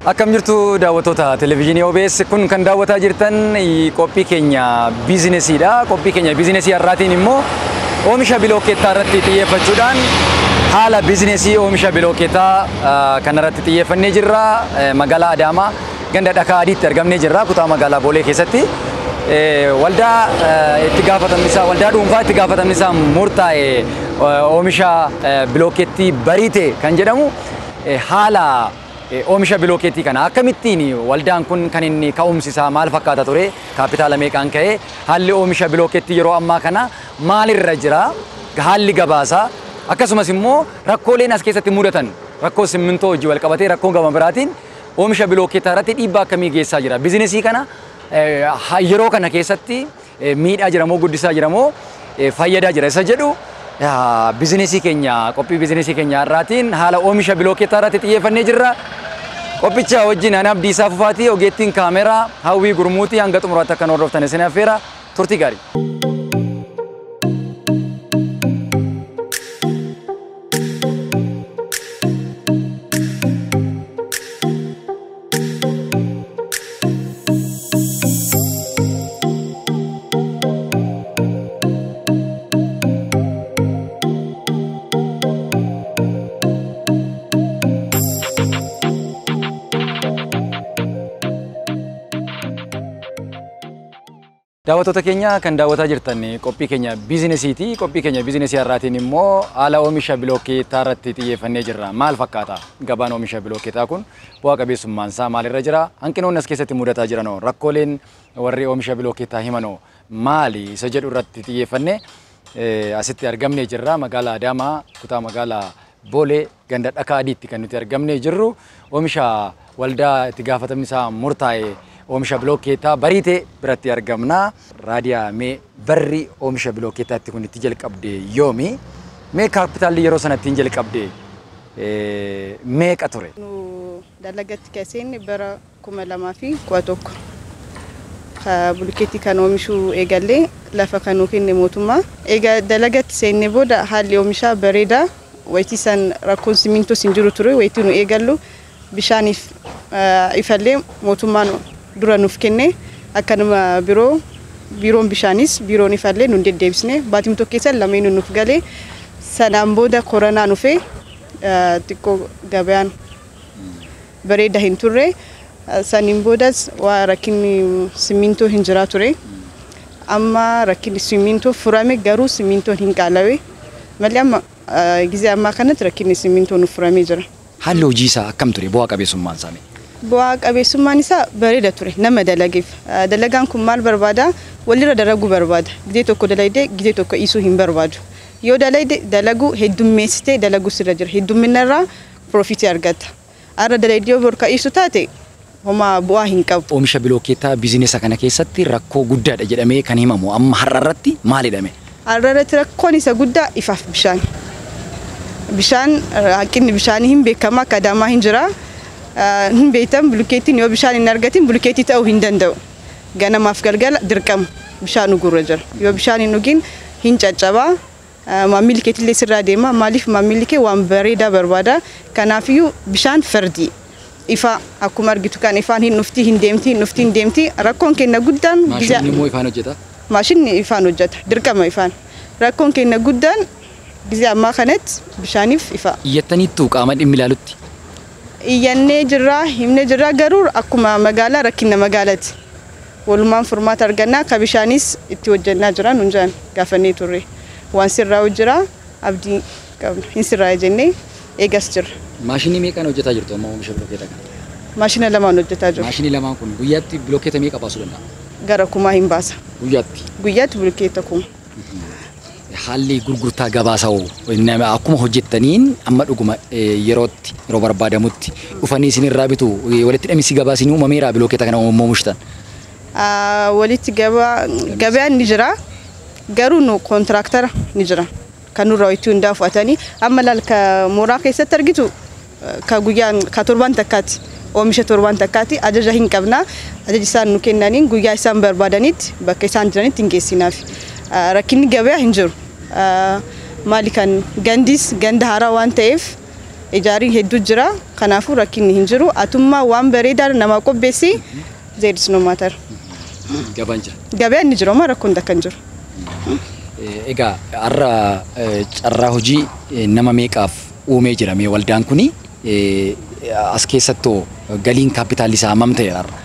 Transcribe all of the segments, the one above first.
Akkam jirtu daawwattoota televezyiinii OBS kun kan daawwataa jirtan qophii keenya biizinesiidha. Qophii keenya biizinesii har'aatiin immoo oomisha bilookeettaa irratti xiyyeeffachuudhaan haala biizinesii oomisha bilookeettaa kanarratti xiyyeeffannee jirra. Magaalaa Adaamaa ganda dhakaa adiitti argamnee jirra kutaa magaalaa Boolee keessatti. Waldaa itti gaafatamnisaa waldaa dhuunfaa itti gaafatamnisaa murtaa'e oomisha bilookeettii bariite kan jedhamu haala oomisha bilookeettii kana akkamittiin waldaan kun kan inni ka'umsisaa maal fakkaata ture kaapitaala meeqaan ka'ee haalli oomisha bilookeettii yeroo ammaa kana maalirra jira haalli gabaasaa akkasumas immoo rakkooleen as keessatti mudatan rakkoo simmintoo hojii wal qabatee rakkoo gama biraatiin oomisha bilookeettaa irratti dhiibbaa akkamii geessaa jira biizinesii kana yeroo kana keessatti miidhaa jira moo guddisaa jira moo fayyadaa jira isa jedhu biizinesii keenya qophii biizinesii keenya har'aatiin haala oomisha bilookeettaa irratti xiyyeeffannee jirra. Qophicha wajjin ani Abdiisaa Fufaatii ogeettiin kaameraa Hawwii Gurmuutii hanga xumuraatti akka hordoftan isin affeera turtii gaarii. Daawwattoota keenya kan daawwataa jirtan qophii keenya biizinesiiti. Qophii keenya biizinesii har'aatiin immoo haala oomisha bilookeettaa irratti xiyyeeffannee jirra. Maal fakkaata gabaan oomisha bilookeettaa kun bu'aa qabeessummaan isaa maalirra jira? Hanqinoonni as keessatti mudataa jiranoo rakkooleen warri oomisha bilookeettaa himanoo maali isa jedhu irratti xiyyeeffannee asitti argamnee jirra. Magaalaa Adaamaa kutaa magaalaa Boolee ganda dhakaa adiitti kan nuti argamnee jirru oomisha waldaa itti gaafatamnisaa murtaa'e oomisha bilookeettaa bariite biratti argamna. Raadiyaa mee barri oomisha bilookeettaatti kun itti jalqabde yoomi? Mee kaapitaalli yeroo sanatti jalqabde meeqa ture? Dalagatti keesseen bara 2011 bilookeettii kan oomishuu eegalle lafa kan kenne mootummaa. Eega dalagatti seenne booda haalli oomishaa bareedaa wayitii san rakkoon simintoo sin jiru ture wayitii nu eegallu bishaaniif ifallee mootummaan dura nuuf kenne akkanuma biroon bishaanis biroon ifallee nu deddeebisne baatii tokko keessa lameen nuuf galee sanaan booda koronaa dhufee xiqqoo gabaan bareeda hin turre saniin boodas waa rakkinni simintoo hin jira ture amma rakkinni simintoo furame garuu simintoo hin qaalawe malee amma gizee ammaa kanatti rakkinni simintoo nuuf furamee jira. Haalli hojii isaa akkam ture bu'aa qabeessummaan isaa? Bu'aa qabeessummaan isaa bareeda ture nama dalageef. Dalagaan kun maal barbaada? Walirra dalaguu barbaada. Gizee tokko dalagdee gizee tokko dhiisuu hin barbaadu. Yoo dalagde dalaguu heddummeessitee dalaguu sirra jira. Heddumminarraa piroofitii argata. Arra dalagdee yoo borka dhiisu taate homaa bu'aa hin qabu. Oomisha bilookeettaa biizinesa kana keessatti rakkoo guddaadha jedhamee kan himamu amma har'arratti maal jedhame? Har'arratti rakkoon isa guddaa ifaaf bishaan. Bishaan hanqinni bishaanii hin beekama akka Adaamaa hin jira. Hin beektan bilookeettiin yoo bishaan hin argatin bilookeettii ta'uu hin danda'u. Ganamaaf galgala dirqama bishaan dhugurra jira. Yoo bishaan hin dhugin hin caccabaa. Maamilli keetillee sirraa deema. Maaliif maamilli kee waan bareedaa barbaada. Kanaafiyyuu bishaan fardi. Ifa akkuma argitu kan ifaan hin deemti. Rakkoon keenya guddaan maashinni immoo ifaan hojjeta. Maashinni ifaan hojjeta. Dirqama ifaan. Rakkoon keenya guddaan gizee ammaa kanatti bishaaniif ifa. Iyyattaniittu qaama dhimmi ilaalutti. Iyyannee jirra himnee jirra garuu akkuma magaalaa rakkina magaalaati. Walumaan furmaata argannaa ka bishaanis itti hojjannaa jira nunjaan gaafannee turre. Waan sirraa hojjira abdii qabna hin sirraa jennee eegas jirra. Maashinii meeqaan hojjetaa jirtu amma oomisha bilookeettaa kana? Maashina lamaan hojjetaa jiru. Maashinii lamaan kun guyyaatti bilookeetta meeqa baasuu danda'a? Gara 1,000 hin baasa. Guyyaatti? Guyyaatti bilookeetta 1,000. Haalli gurgurtaa gabaasaa'u akkuma hojjettaniin amma dhuguma yeroo barbaadamutti dhufanii isinirraa bitu walitti hidhamiinsi gabaa isin uumameera bilookeetta kana oomishtan? Walitti gabaan ni jira garuu nu koontiraaktara ni jira kan nurraa wayitii hundaa fudhatanii amma laalka mooraa keessatti argitu ka guyyaan ka torban takkaatti oomisha torban takkaatti ajaja hin qabna ajaji isaan nu kennaniin guyyaa isaan barbaadanitti bakka isaan jiranitti hin geessinaaf. Rakkinni gabaa hin jiru. Maali kan gandis ganda haaraa waan ta'eef ijaariin hedduu jira kanaafuu rakkinni hin jiru atummaa waan bareedaa nama qopheessi zeedis no matter gabaan ni jira mara kun dakkan jiru egaa arra carraa hojii nama meeqaaf uumee jira mee waldaan kuni as keessattuu galiin kaapitaal isaa hammam ta'e arra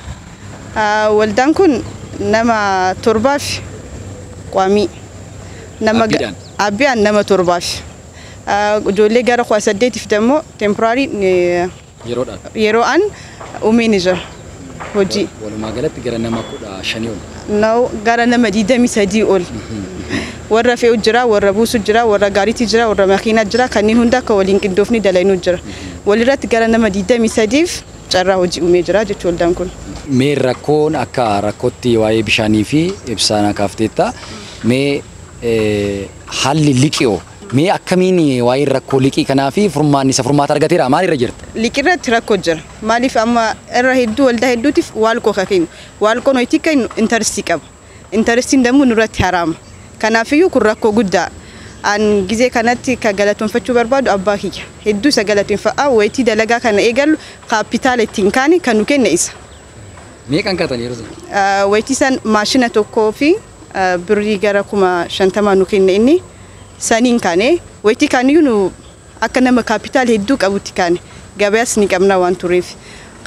waldaan kun nama torbaaf qaamii nama abbiyaan nama torbaaf ijoollee gara 8 ደግሞ temporary yeroodhaan uumee ni jira hojii walumaa galatti gara nama 15 ol ነው gara nama 23 ol warra fe'u jira warra buusu jira warra gaariitti jira warra makiinaa jira kanneen hunda akka waliin qindoofni dalaynuu jira walirratti gara nama 23f carraa hojii uumee jira jechuudha waldaan kun mee rakkoon akka rakkootti waa'ee bishaanii fi ibsaana kaafteetta mee haalli liqii mee akkamiin waa'ee rakkoo liqii kanaa fi furmaata argateera maalirra jirta liqirratti rakkoo jira maaliif amma irra hedduu waldaa hedduutiif waalqoo kakeenu waalqoon hoyti kennu intarestii qaba intarestiin dammu nurratti haraama kanaafiyyu kun rakkoo guddaa an gizee kanatti ka galatoonfachuu barbaadu abbaa kiyya hedduu isa galatoonfa'aa wayitii dalagaa kana eegallu kaapitaala ittiin kaani kan nu kenne isa meeqan kaatanii yeroo wayitii san maashina tokkoo fi birrii gara 50 nu kenne inni saniin kaane wayitii kaaniyyuu nu akka nama kaapitaala hedduu qabutti kaane gabaas ni qabna waan tureef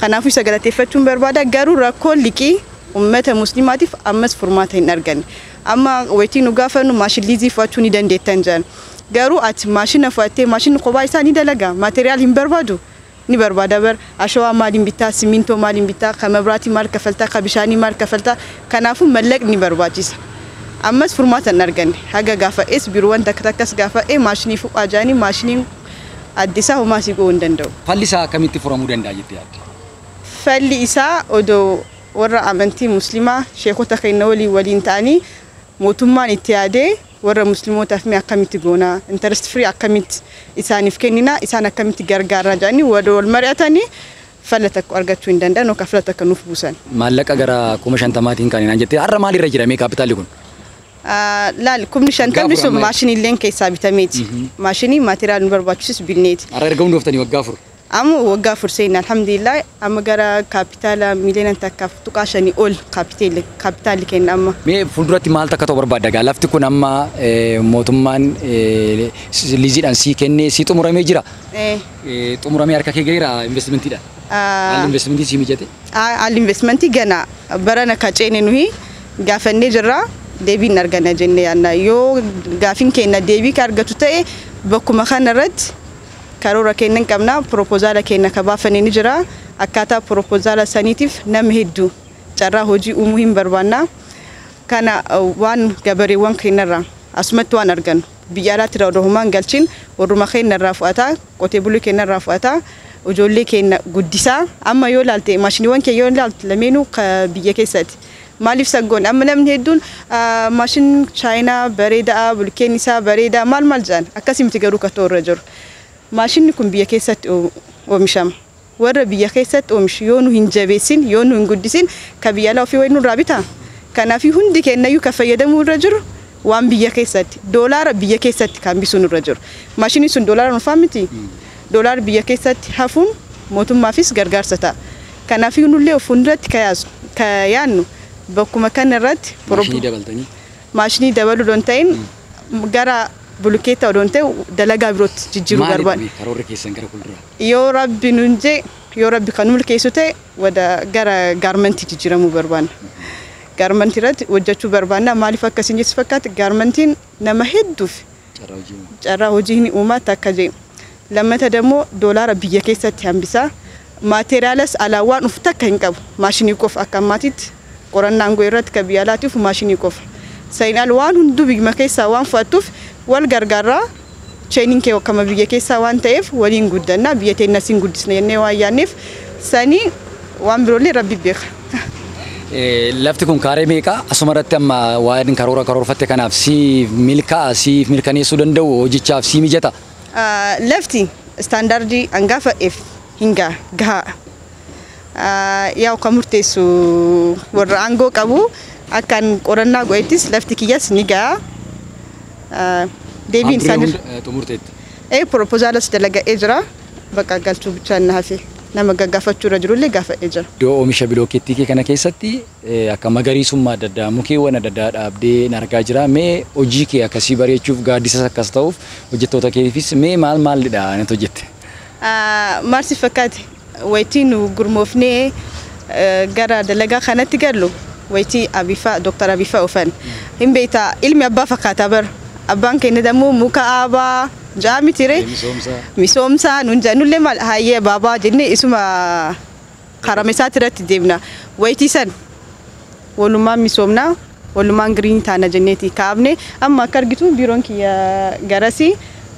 kanaafuu isa galateeffachuun barbaada garuu rakkoo liqii ummata muslimaatiif ammas furmaata hin arganne amma wayitii nu gaafannu maashin liizii fudhachuu ni dandeettan jaan garuu ati maashina fudhattee maashinni kophaa isaa ni dalaga maateriyaal hin barbaadu ni barbaada bar ashawaa maaliin bitaa simintoo maaliin bitaa ka mabraatii maal kafaltaa ka bishaanii maal kafaltaa kanaafuu mallaqni ni barbaachisa ammas furmaata hin arganne haga gaafa'es biroowwan takkas gaafa'ee maashinii fuudhaa jaanii maashiniin addisaa homaa si go'uu hin danda'u. Falli isaa akkamitti furamuu danda'a jettee yaadda? Falli isaa odoo warra amantii muslimaa sheekota keenya waliin ta'anii mootummaan itti yaadee warra muslimootaaf mee akkamitti goona interest free akkamitti isaaniif kennina isaan akkamitti gargaara jaanii wal mari'atanii falla takko argachuu hin danda'an yookaan falla takka nuuf buusan. Maallaqa gara 50,000 kan inaan jettee har'a maalirra jira mee kaapitaalli kun? laal 50,000 sun maashiniileen keessaa bitameeti maashinii maateriyaal nu barbaachisus binneeti. Har'a erga hundooftanii waggaa afur. Amma waggaa afur seenaa alhamdulillah amma gara kaapitaala miliyoona takkaaf tuqaa 5 ol kaapitaalli kenna amma. Mee fuulduratti maal takka ta'u barbaadda gaa lafti kun amma mootummaan liiziidhaan sii kennee sii xumuramee jira. Xumuramee harka kee gaheera investimentidha. Haalli investimentii sii mijate? Haalli investimentii gana barana ka ceene nuyi gaafannee jirra. deebiin argana jenne yaanna yoo gaafin keenya deebii ka argatu ta'e bakkuma kanarratti karoora kennan qabna propozaala keenya ka baafannee ni jira akkaataa propozaala saniitiif nama hedduu carraa hojii uumuu hin barbaanna kana waan gabareewwan keenyarraa asumatti waan argannu biyya alaatti raawwachumaan galchin warruma keenyarraa fudhata qotee buluu keenyarraa fudhata ijoollee keenya guddisaa amma yoo laalte maashiniiwwan kee yoo laalte lameenuu biyya keessatti maaliif saggoon amma namni hedduun maashin chaayinaa bareedaa bulkeen isaa bareedaa maal jaan akkasitti garuu ka toorra jiru maashinni kun biyya keessatti oomishama warra biyya keessatti oomishu yoo nu hin jabeessin yoo nu hin guddisin ka biyya alaa ofii waynu raabita kanaaf hundi kennayyuu ka fayyadamuu irra jiru waan biyya keessatti doolaara biyya keessatti kan bisuun irra jiru maashinni sun doolaara nuufaa miti doolaara biyya keessatti hafuun mootummaafis gargaarsa ta'a kanaaf nullee of hunduratti ka yaannu bakkuma kanarratti maashinii dabaluu doon ta'in gara bulkeetta odoon ta'e dalagaa birootti jijjiiruu barbaada. Karoorri keessan gara fuulduraa? Yoo rabbi nunjee yoo rabbi kan mulkeessu ta'e wada gara gaarmentii jijjiiramuu barbaanna. Gaarmentii irratti hojjechuu barbaanna maaliif akkasiin jechuun fakkaata gaarmentiin nama hedduuf carraa hojii ni uumaatti akka jedhu. Lammata dammoo doolaara biyya keessatti hambisaa maateriyaalas alaawaan uf takka hin qabu maashinii qofa akka ammaatitti qorannaan irratti ka biyya alaatiif maashinii qofa. Saayinaal waan hunduu biyya keessaa waan fudhattuuf wal gargaaraa training kee akkama biyya keessaa waan ta'eef waliin guddannaa biyya teenya siin guddisna jennee waan yaanneef sanii waan biroollee rabbi beeka. Lafti kun kaaree meeqa asumarratti amma waan karoorfatte kanaaf siif milkaneessuu danda'u hojichaaf sii mijata? Lafti standaardii hangaafa hinga gahaa. Yaa ka murteessu warra aangoo qabu akkan qorannaa go'ettis lafti kiyyas ni gahaa. Deebiin isaanii xumurteetti. Proposaalas dalaga'ee jira. bakka galchuu bichaan na hafe nama gaggaafachuu irra jirullee gaafadhee jira. Iddoo oomisha bilookeettii kee kana keessatti akka magariisummaa adda addaa mukeewwan adda addaa dhaabdee argaa jira. Mee hojii kee akkasii bareechuuf gaaddisa akkas ta'uuf hojjettoota keetiifis mee maalidha natti hojjette? Maal si fakkaate wayitii nu gurmoofnee gara dalagaa kanatti gallu wayitii Dr. Abifaa Ufan hin beektaa ilmi abbaa fakkaata bar abbaan keenya dammoo muka aabaa jami tire misoomsa nunjanullee mal hayyee baabaa jenne isuma karamesaa tirratti deemna wayitii san walumaan misoomna walumaan green taana jenneeti kaabne amma akka argitu biiroon kiyya garasi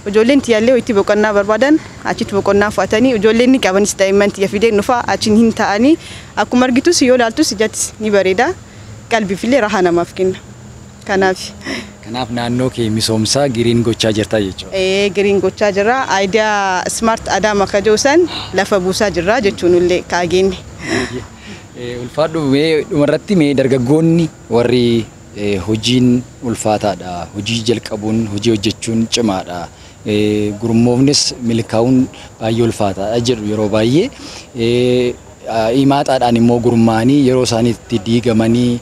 ijoolleen tiyallee wayitii boqonnaa barbaadan achitti boqonnaa fudhatanii ijoolleen ni qabanis daa'imman tiyya fidee nufa achiin hin ta'anii akkuma argitus yoo ilaaltus ijattis ni bareeda qalbiifillee rahaa namaaf kenna kanaaf naannoo kee misoomsaa giriin gochaa jirta jechuudha. Giriin gochaa jirra. Aayidiyaa smart Adaama Kajoosan lafa buusaa jirra jechuunillee kaagenne. Ulfaadhu mee dhumarratti mee dargaggoonni warri hojiin ulfaataadha. Hojii jalqabuun hojii hojjechuun cimaadha. Gurmoofnes milkaa'uun baay'ee ulfaataadha jedhu yeroo baay'ee himaataadhaan immoo gurmaanii yeroo isaaniitti diigamanii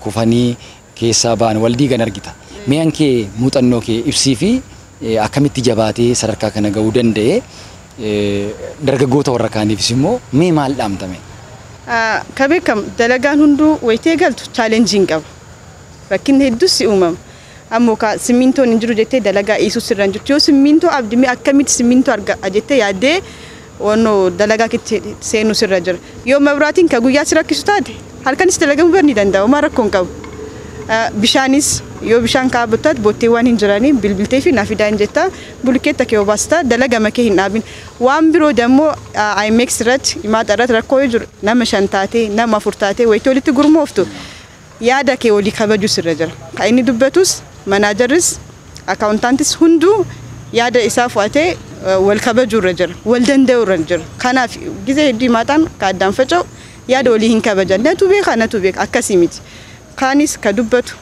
kufanii keessaa ba'an wal diigan argita. Mi'aan kee muuxannoo kee ibsii fi akkamitti jabaatee sadarkaa kana ga'uu danda'e dargaggoota warra kaaniifis immoo mee maal dhaamtame? Kabeekam dalagaan hunduu wayitee galtu chaalenjiin qaba. Rakkinni hedduus si uumama. Ammoo simmintoon hin jiru jettee dalagaa dhiisuu sirra hin jirtu. Yoo simmintoo abdii akkamitti simmintoo arga jettee yaaddee wanno dalagaa kitti seenuu sirra jira. Yoo mabraatiin ka guyyaa si rakkisu taate halkanis dalagamuu barni danda'a. Homaa rakkoon qabu. Bishaanis yoo bishaan kaabbattat botteewwan hin jiranii bilbiltee fi naafidaan jetta bulkeetta kee obaastaa dalaga makee hin dhaabin waan biroo dammoo IMX irratti himaata irratti rakkoo jiru nama 5 taatee nama 4 taatee wayitoo walitti gurmooftu yaada kee walii kabajuu sirra jira. Kan inni dubbatus manaajarris akaawuntaantis hunduu yaada isaa fudhatee wal kabajuu irra jira wal danda'uu irra jira. Kanaaf gizee hedduu himaataan kaaddaan faca'u yaada walii hin kabajan natu beeka akkasii miti. Kaanis ka dubbatu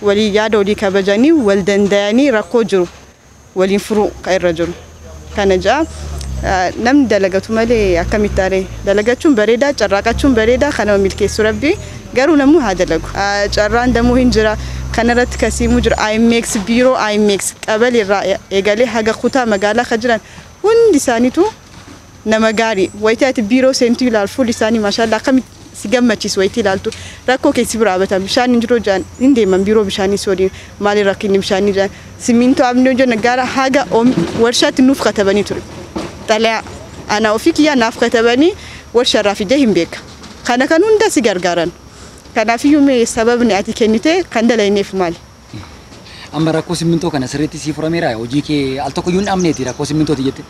walii yaada walii kabajanii wal danda'anii rakkoo jiru waliin furuu ka irra jiru. Kana ja'a namni dalagatu malee akkamitti taaree dalagachuun bareeda carraaqachuun bareeda kana milkeessu rabbi garuu namuu haa dalagu. Carraan damuu hin jira kanarratti kasiimuu jira IMX biiroo IMX qabal irraa eegalee haga kutaa magaalaa ka jiran hundi isaaniitu nama gaarii wayitaati biiroo seentuu ilaal fuul isaanii maashaallah akkamitti si gammachiisu wayitii ilaaltu rakkoo keessi bira abatan bishaan hin jiru jaan hin deeman biiroo bishaanii soodii maali rakkinni bishaanii jaan simmintoo abnoo jonna gara haga warshaatti nuuf katabanii ture xalayaa ana ofii kiyyaa naaf katabanii warsharraa fidee hin beeka kana kan hunda si gargaaran kanaafiyyuu mee sababni ati kennite kan dalayneef maali? Amma rakkoo simmintoo kana sirriitti si furameera hojii kee al tokko yuun dhaabneeti rakkoo simmintooti jette?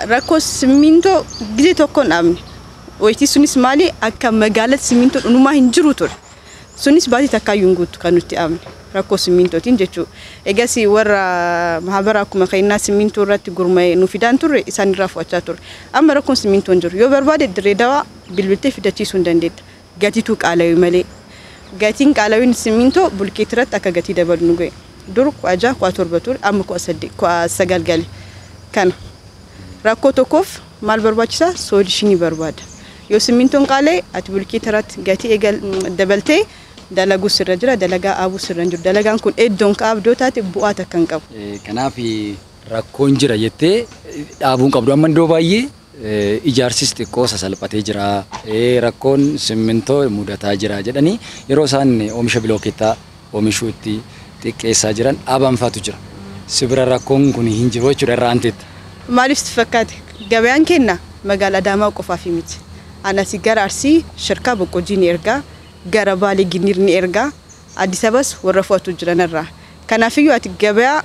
Rakkoo simmintoo gizee tokkoon dhaabne. Wayitii sunis maali akka magaalatti simmintoo dhunumaa hin jiru ture. Sunis baatii takkaayyuun guutu kan nuti dhaabne rakkoo simmintootiin jechuudha. Egas warra mahabara akkuma keenyaa simmintoo irratti gurmaa'ee nu fidaan turre isaan irraa fudhachaa turre. Amma rakkoon simmintoo hin jiru. Yoo barbaade dirree dawaa bilbiltee fidachiisuu hin dandeetta. Gatiitu qaala'ee malee. Gatiin qaala'uun simmintoo bulkeetii irratti akka gatii dabalu nu ga'e. Dur kwaja kwa torba ture amma kwa sagal gali kana rakkoo tokkoof maal barbaachisa soodishinii barbaada. Yoo simmintoon qaalee ati bulkeetii irratti gatii eegal dabaltee dalagu sirra jira dalagaa aabuu sirra jiru dalagaan kun eddoon qaabdoo taate bu'aa takka hin qabu. Kanaaf rakkoon jira jettee dhaabuun qabdu amma iddoo baay'ee ijaarsis xiqqoo sasalphatee jira rakkoon simmintoo mudataa jira jedhanii yeroo isaan oomisha bilookeettaa oomishuutti xiqqeessaa jiran dhaabamfaatu jira. Sibira rakkoon kun hin jiru jechuudha irraa anteetta. Maaliif si fakkaate gabaan kenna magaalaa Adaamaa qofaaf miti. Anasi gara Arsii shirkaa boqqojii ni ergaa gara Baalee Ginir ni ergaa Addis Ababas warra fudhatu jiran irraa. Kanaafiyyuu ati gabaa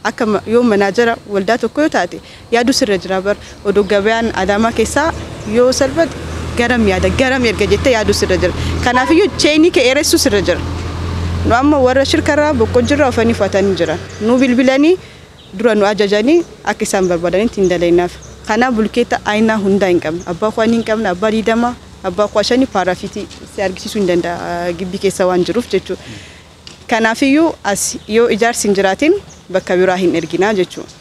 akka yoo manaajara waldaa tokko yoo taate yaadu sirra jira bar odoo gabaan Adaamaa keessaa yoo salphate garam erga jettee yaadu sirra jira. Kanaafiyyuu cheenii kee eeressuu sirra jira. Nu amma warra shirkarraa boqqojjiirraa ofanii fudhatanii jiran. Nu bilbilanii dura nu ajajanii akka isaan barbaadanitti hin dalaynaaf. Kana bulkeeta aynaa hundaa hin qabne. Abbaa kwanii hin qabne, abbaa diidama, abbaa kwashanii paarafiitii si argisiisuu hin danda'a gibbii keessa waan jiruuf jechuudha. Kanaafiyyuu as yoo ijaarsi hin jiraatin bakka biraa hin erginaa jechuudha.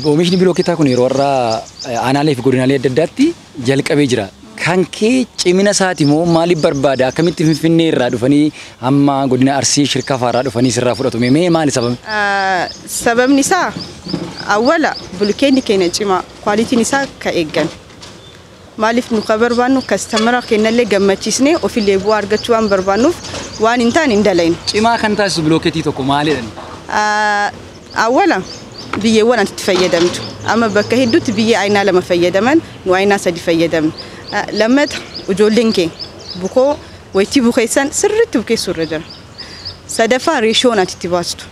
Oomishni bilooketaa kun yeroo irraa aanaalee fi godinaalee adda addaatti jalqabee jira. Kan kee cimina isaati moo maaliif barbaada? Akkamitti Finfinnee irraa dhufanii amma godina Arsii Shirkafaa irraa dhufanii sirraa fudhatu? Mee maali sababni? Sababni isaa awwala bulkeenni keenya cimaa kwaalitiin isaa ka eeggan. Maaliif nu ka barbaannu kastamara keenyallee gammachiisnee ofillee bu'aa argachuu waan barbaannuuf waan hin taane hin dalayin. Cimaa kan taasisu bilooketii tokko maalidha? Awwala biyyeewwan ati itti fayyadamtu. Amma bakka hedduutti biyyee aynaa lama fayyadaman nu aynaa sadi fayyadamna. Lammata ijoolleen kee bukoo wayitii bukeessan sirriitti bukeessuu irra jira. Sadaffaa reeshoon ati itti baastu.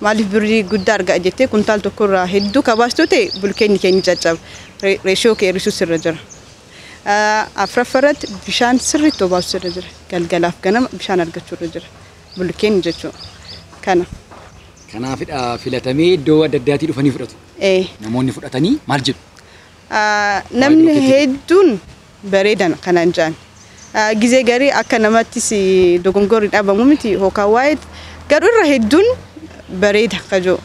Maaliif birrii guddaa argaa jettee kuntaal tokko irraa hedduu ka baastu ta'e bulkeenni keenya caccaba. Reeshoo kee hir'isuus irra jira. Afraffaratti bishaan sirriitti obaasuu irra jira. Galgalaaf ganama bishaan argachuu irra jira. Bulkeenni jechuudha. Kana. Kanaafidha filatamee iddoo adda addaatii dhufanii fudhatu. Namoonni fudhatanii maal jedhu? Namni hedduun bareedan kanaan jaan. Gizee garii akka namattis dogongorri dhabamu miti hookaan waa'ee garuu irra hedduun bareeda kajoo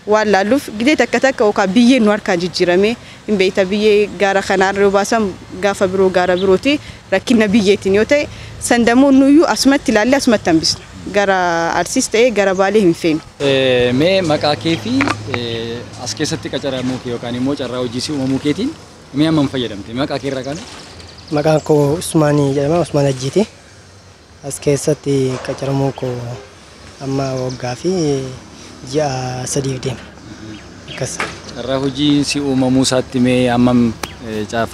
waan laalluuf gidee takka hookaan biyyee nu harkaa jijjiiramee hin beekta biyyee gaara kanaan yoo baasan gaafa biroo gaara birooti rakkina biyyeetiin yoo ta'e sandamoo nuyyuu asumatti ilaallee asumatti hambisna. Gara Arsiis ta'ee gara Baalee hin feenu. Mee maqaa kee fi as keessatti qacaramuu kee yookaan immoo carraa hojii si uumamuu keetiin mee hammam fayyadamte? Maqaa kee irraa kaane? Maqaan koo Usmaanii jedhama, Usmaan Ajjiiti. As keessatti qacaramuu koo amma waggaa fi ji'a 3 deema. Akkas. Carraa hojii si uumamuu isaatti mee hammam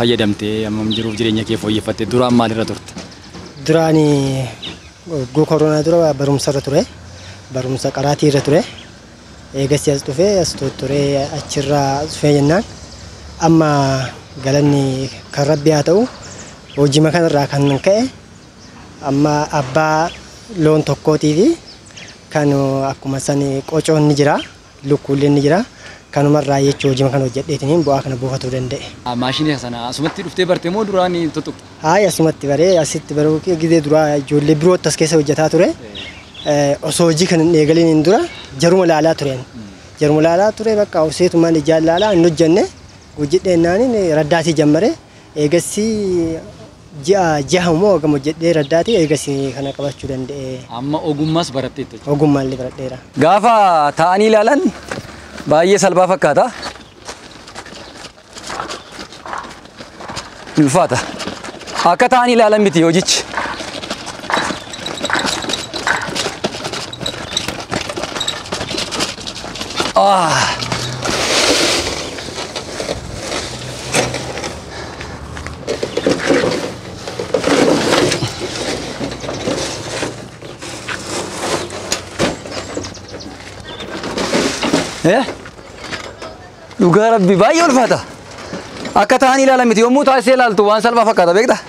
fayyadamte? Hammam jiruuf jireenya kee fooyyeffatte? Duraan maalirra turte? Duraani Guu koronaa dura barumsa irra ture. Barumsa qaraatii irra ture. Eegas as dhufee as turee achirraa dhufee jennaan amma galanni kan Rabbi haa ta'u hojii kanarraa kan ka'e amma abbaa loon tokkootii fi kan akkuma san qocoon ni jira, lukkuulleen ni jira. Kanumarraa jechuun hojii kana hojjedheetiin bu'aa kana buufatuu danda'e. Maashinii sana asumatti dhuftee bartee moo duraan tuttuqxe? Hayi asumatti baree asitti baruu gidee duraa ijoollee birootti as keessa hojjetaa ture. Osoo hojii kana hin eegaliin dura jaruma laalaa tureen. Jaruma laalaa ture bakka oseetumaan ijaan laalaa hin hojjenne hojjedheennaaniin raddaatii jammare eegasii ji'a moo gama hojjedhee raddaatii eegasii kana qabachuu danda'e. Amma ogummaas baratteetta? Ogummaallee baradheera. Gaafa taa'anii ilaalan baay'ee salphaa fakkaata. Ulfaata. Akka taa'anii ilaalan miti hojichi. Dhugaa Rabbi baay'ee ulfaata. Akka taa'anii ilaalan miti yommuu taasisee ilaaltu waan salphaa fakkaata beektaa?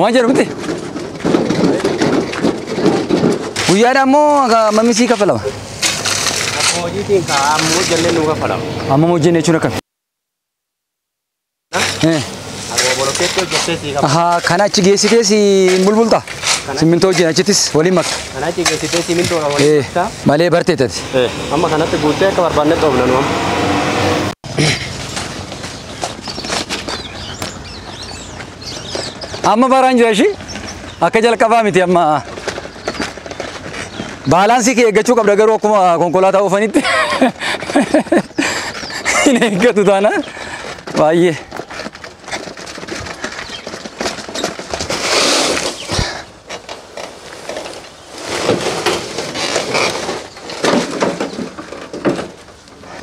Waan jedhu miti? Guyyaadhaan moo mammisii kaffalama? Hojiitiin ammoo jallee nu kaffalama. Amma hojii jechuun akkami? Kana achi geessitee si bulbulta? Simmintoo wajjin achittis waliin makka? Kana achi geessitee simmintoo waliin makka? Malee barteettati? Amma kanatti guuttee akka barbaanne dhoofna nu amma. Amma baraan jira ishii akka jalqabaa miti amma baalaansii kee eeggachuu qabda garuu akkuma konkolaataa oofanitti hin eeggatu taanaan baay'ee.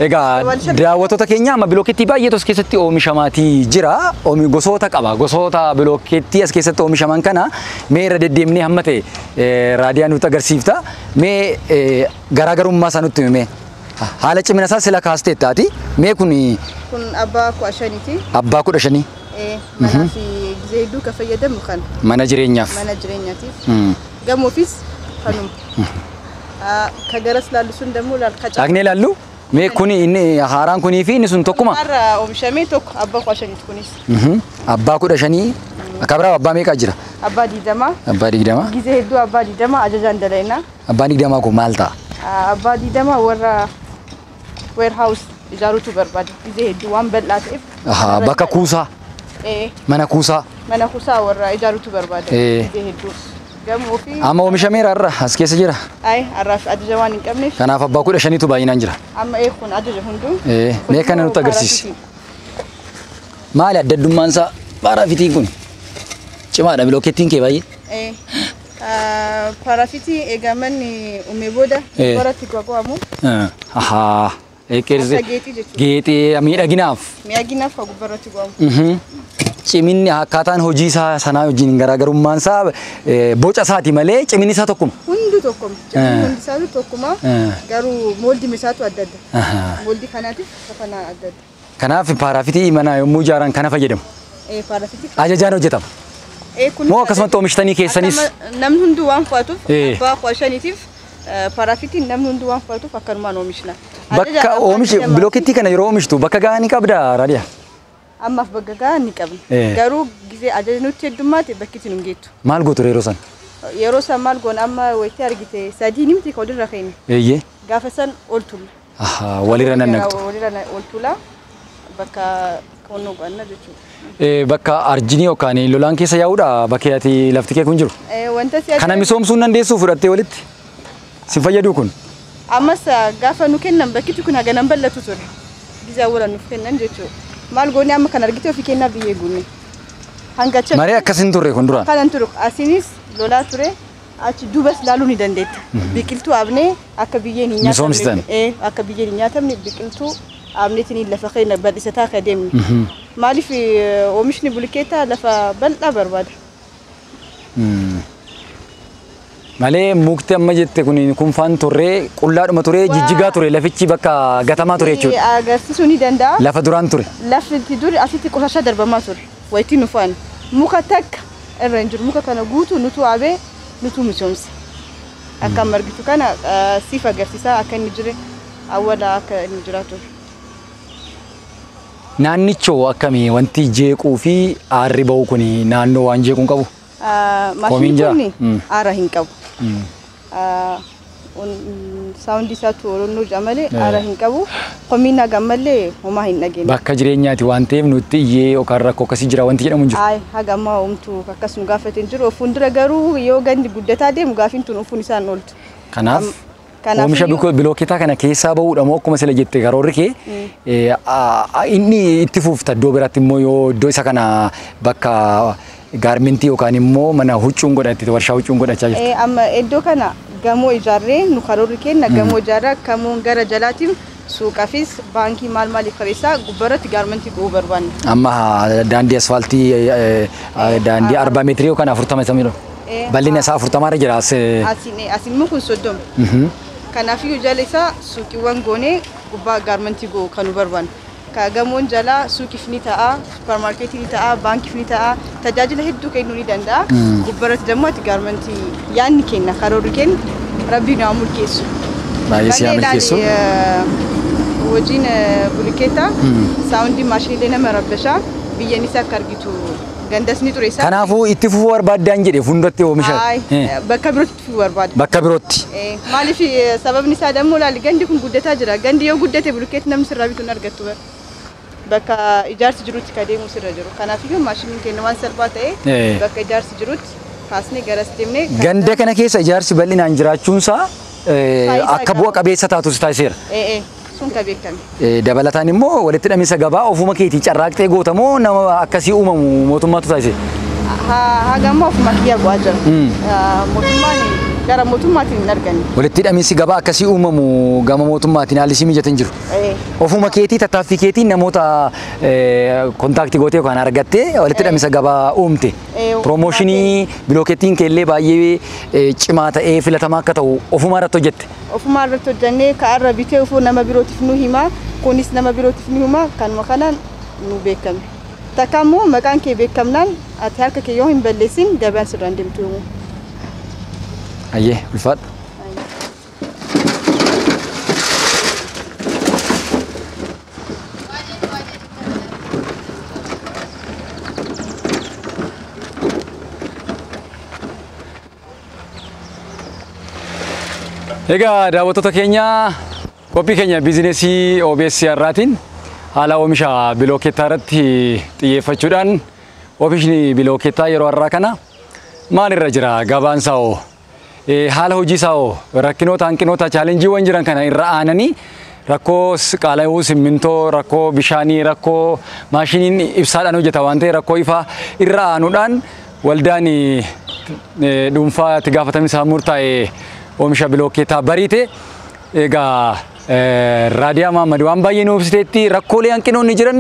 Egaa daawwattoota keenya amma bilookeettii baay'ee tos keessatti oomishamaatii jira. Gosoota qaba. Gosoota bilookeettii as keessatti oomishaman kana mee irra deddeemnee hamma ta'e raadiyaan nutti agarsiifta. Mee garaagarummaa isaa nutti himee haala cimina isaa sila kaasteettaati. Mee kun abbaa 15ti. Abbaa 15. Manaa fi gizee hedduu kan fayyadamu kan. Mana jireenyaaf. Mana jireenyaatiif. Gamoofis kanuma. Ka garas laallu sun ደግሞ Dhaqnee laallu? Mee kuni inni haaraan kunii fi inni sun tokkuma? Har'a oomishamee tokko abbaa 15 kunis. Abbaa 15 akka biraa abbaa meeqa jira? Abbaa 20. Abbaa 20. Gizee hedduu abbaa 20 ajajaan dalaynaa. Abbaa 20 kun maal ta'a? Abbaa 20 warra warehouse ijaaruutu barbaada. Gizee hedduu waan bal'aa ta'eef. Bakka kuusaa. Mana kuusaa. Mana kuusaa warra ijaaruutu barbaada. Gizee hedduu. Gamoo fi amma oomishameera irra as keessa jira. Arraaf ajaja waan hin qabneef. Kanaaf abbaa 15tu baay'inaan jira. Amma kun ajaja hunduu. Mee kana nutti agarsiisi. Maali adda addummaan isaa paarafitiin kun? Cimaadha bilookeettiin kee baay'ee. Paarafitii eegamanni uumee booda baratti goggogamu. Geexii miidhaginaaf. Miidhaginaaf kan gubbarratti goggogamu. Ciminni akkaataan hojii isaa sanaa wajjin garaagarummaan isaa boca isaati malee ciminni isaa tokkuma. Hundi tokkuma. Ciminni hundi isaatu tokkuma. Garuu mooldi isaatu adda adda. Mooldi kanaatiif kana adda adda. Kanaaf paarafitii mana yommuu ijaaran kana fayyadamu. Paarafitii. Ajajaan hojjetama. Moo akkasumatti oomishtanii keessanis. Namni hundi waan fudhatuuf abbaa 15tiif paarafitiin namni hundi waan fudhatuuf akkanumaan oomishna. Bakka oomishi bilookeettii kana yeroo oomishtu bakka gahaa ni qabdaa raadiyaa? Ammaaf bakka gahaa ni qabna. Garuu gizee ajaja nutti heddummaate bakkitti nu geettu. Maal gootu yeroo san? Yeroo san maal goona amma wayitii argite sadii nimti ka walirra keenya. Eeyyee. Gaafa san ol tulla. Walirra nannaqxu. Walirra ol tulla bakka konnoo goonna jechuudha. Bakka arjinii yookaan lolaan keessa yaa'uudha bakki ati lafti kee kun jiru. Wanta si kana misoomsuun dandeessuu fudhattee walitti si fayyadu kun. Ammas gaafa nu kennan bakkitti kun haga nan bal'atu ture. Gizee awwalan nuuf kennan jechuudha. Maal goone amma kan argite ofii kennaa biyyee guunne. Hangacha. Maree akkasin turre kun duraan. Kanan ture asinis lolaa ture achi duubas laaluu ni dandeetta. Biqiltuu abnee akka biyyeen hin nyaatamne. Misoomsitan. Akka biyyeen hin nyaatamne biqiltuu abneetiin lafa keenya bal'isataa akka deemne. Maaliif oomishni bulikeetaa lafa bal'aa barbaada. Malee mukti amma jette kun faan turre qullaadhuma ture jijjigaa ture lafichi bakka gatamaa ture jechuudha. Agarsiisuu ni danda'a. Lafa duraan ture. Lafti duri asitti qoshashaa darbamaa ture. Wayitii nu faana. Muka takka irra hin jiru. Muka kana guutuu nutu abee nutu misoomse. Akka margitu kana siif agarsiisaa akka inni jire awwala akka inni jiraatu. Naannichoo akkamii wanti jeequu fi aarri ba'u kun naannoo waan jeequun qabu? Maashiniin kun aara hin qabu. Saawundi isaatu oromoo jamalee aara hin qabu. Komiina gammalee homaa hin dhageenye. Bakka jireenyaati waan ta'eef nutti iyyee yookaan rakkoo akkasii jira wanti jedhamu hin jiru. Haga ammaa homtuu akkas nu gaafate hin jiru. Fuuldura garuu yoo gandi guddataa deemu gaafiin tun ofuun isaan ooltu. Kanaaf oomisha bilookeetaa kana keessaa bahuudha moo akkuma sila jette karoorri kee inni itti fuufta iddoo biraatti immoo yoo iddoo isa kana bakka gaarmentii yookaan immoo mana huccuun godhatti warshaa huccuun godhachaa jirti. Amma iddoo kana gamoo ijaarree nu karoorri kenna gamoo ijaarraa kamuun gara jalaatiin suuqaafis baankii maal maaliif kareessaa gubbarratti gaarmentii go'uu barbaanna. Amma daandii asfaaltii daandii 40 meetirii yookaan 40 samii bal'ina isaa 40 irra jira. Asin immoo kun 30. Kanaafuu jala isaa suuqiiwwan goonee gubbaa gaarmentii go'uu kan nu barbaanna. Gamoon jalaa suuqiif ni ta'a, supermarketii ni ta'a, baankiif ni ta'a, tajaajila hedduu kennuu ni danda'a. Gubbarratti dammoo ati gaarmentii yaadni kenna karoorri kenna rabbiin haa mulkeessu. Baay'ee si haa mulkeessu. Hojiin bulikeetaa saawundii maashiniilee nama rabbashaa biyyeen isaa akka argitu gandas ni ture isaa. Kanaafuu itti fufuu barbaaddaan jedhe fuuldratti oomisha. Bakka birootti itti fufuu barbaada. Bakka birootti. Maaliif sababni isaa dammoo laali gandi kun guddataa jira. Gandi yoo guddate bulikeetti namni sirraa bituu hin argattu bara. Bakka ijaarsi jirutti ka deemu sirra jiru. Kanaafuu maashiniin kenna waan salphaa ta'e bakka ijaarsi jirutti kaasnee garas deemnee. Ganda kana keessa ijaarsi bal'inaan jiraachuunsaa akka bu'a qabeessa taatus taasiseera. Sun ka beekame. Dabalataan immoo walitti hidhamiinsa gabaa ofuma keetii carraaqqee gootamoo nama akkasii uumamu mootummaatu taasise. Hagamma ofuma kiyya bu'aa jira. Mootummaan gara mootummaatiin hin arganne. Walitti hidhamiinsi gabaa akkasii uumamu gama mootummaatiin haalli isii mijatan jiru. Ofuma keetii tattaaffii keetiin namoota kontaaktii gootee yookaan argattee walitti hidhamiinsa gabaa uumte. Piroomooshinii bilookeettiin keellee baay'ee cimaa ta'ee filatamaa akka ta'u ofuma irratti hojjette. Ofuma irratti hojjannee ka'arra bitee ofuu nama birootiif nu hima kunis nama birootiif nu hima kanuma kanaan nu beekame. Takka immoo maqaan kee beekamnaan ati harka kee yoo hin balleessin gabaan sirraan deemtu. Ayyee ulfaadha. Egaa daawwattoota keenya qophii keenya biizinesii OBS irraatiin haala oomisha bilookeettaa irratti xiyyeeffachuudhaan oomishni bilookeettaa yeroo har'aa kana maalirra jira gabaan isaa haala hojii isaa rakkinoota hanqinoota chaalenjiiwwan jiran kana irra aananii rakkoo qaala'uu simmintoo rakkoo bishaanii rakkoo maashiniin ibsaadhaan hojjeta waan ta'e rakkoo ifaa irra aanuudhaan waldaan dhuunfaa itti gaafatamisaa murtaa'e oomisha bilookeettaa bariite egaa raadiyaa Mahammad waan baay'ee nu ibsiteetti rakkoolee hanqinoonni jiran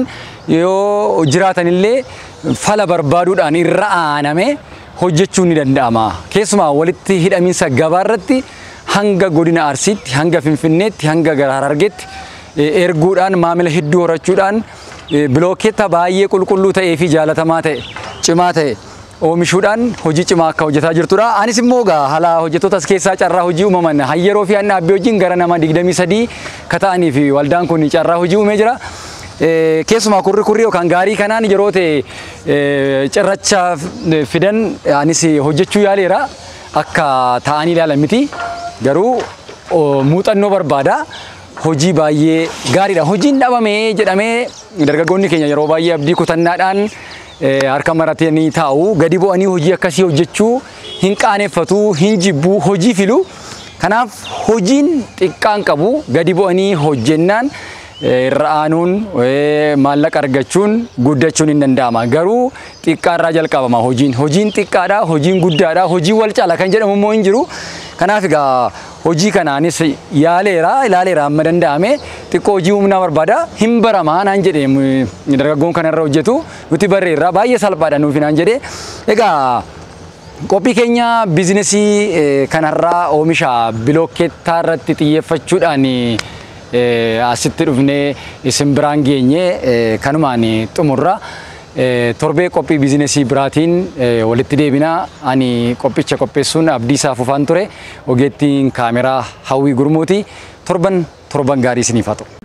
yoo jiraatan illee fala barbaaduudhaan irra aaname hojjechuun ni danda'ama. Keessumaa walitti hidhamiinsa gabaa irratti hanga godina Arsiitti hanga Finfinneetti hanga Harargeetti erguudhaan maamila hedduu horachuudhaan bilookeettaa baay'ee qulqulluu ta'ee fi jaalatamaa ta'e cimaa ta'e oomishuudhaan hojii cimaa akka hojjetaa jirtudha. Anis immoo haala hojjettootas keessaa carraa hojii uumaman hayyeroo fi dhaabbii hojiin gara nama 23 ka ta'anii fi waldaan kun carraa hojii uumee jira. Keessumaa kurri yookaan gaarii kanaan yeroo ta'e cirracha fidan anis hojjechuu yaaleera akka ta'anii ilaalan miti garuu muuxannoo barbaada. Hojii baay'ee gaariidha. Hojiin dhabamee jedhamee dargaggoonni keenya yeroo baay'ee abdii kutannaadhaan harka maratanii taa'u gadi bu'anii hojii akkasii hojjechuu hin qaaneffatu hin jibbu hojii filu. Kanaaf hojiin xiqqaan qabu gadi bu'anii hojjennaan irra aanuun maallaqa argachuun guddachuun hin danda'ama. Garuu xiqqaarraa jalqabama hojiin. Hojiin xiqqaadha, hojiin guddaadha, hojii wal caala kan jedhamu immoo hin jiru. Kanaaf egaa hojii kanaanis ilaaleera amma danda'ame xiqqoo hojii humnaa barbaada hin baramaa naan jedhee dargaggoon kanarra hojjetu nuti barreerra baay'ee salphaadha nuuf naan jedhee egaa qophii keenya biizinesii kanarraa oomisha bilookeettaa irratti xiyyeeffachuudhaan asitti dhufnee isin biraan geenye kanumaan xumurra. Torbee qophii biizinesii biraatiin walitti deebinaa ani qophicha qopheessuun Abdiisaa Fufaan ture ogeettiin kaameraa Hawwii Gurmuuti torban gaarii isiniif haa ta'u.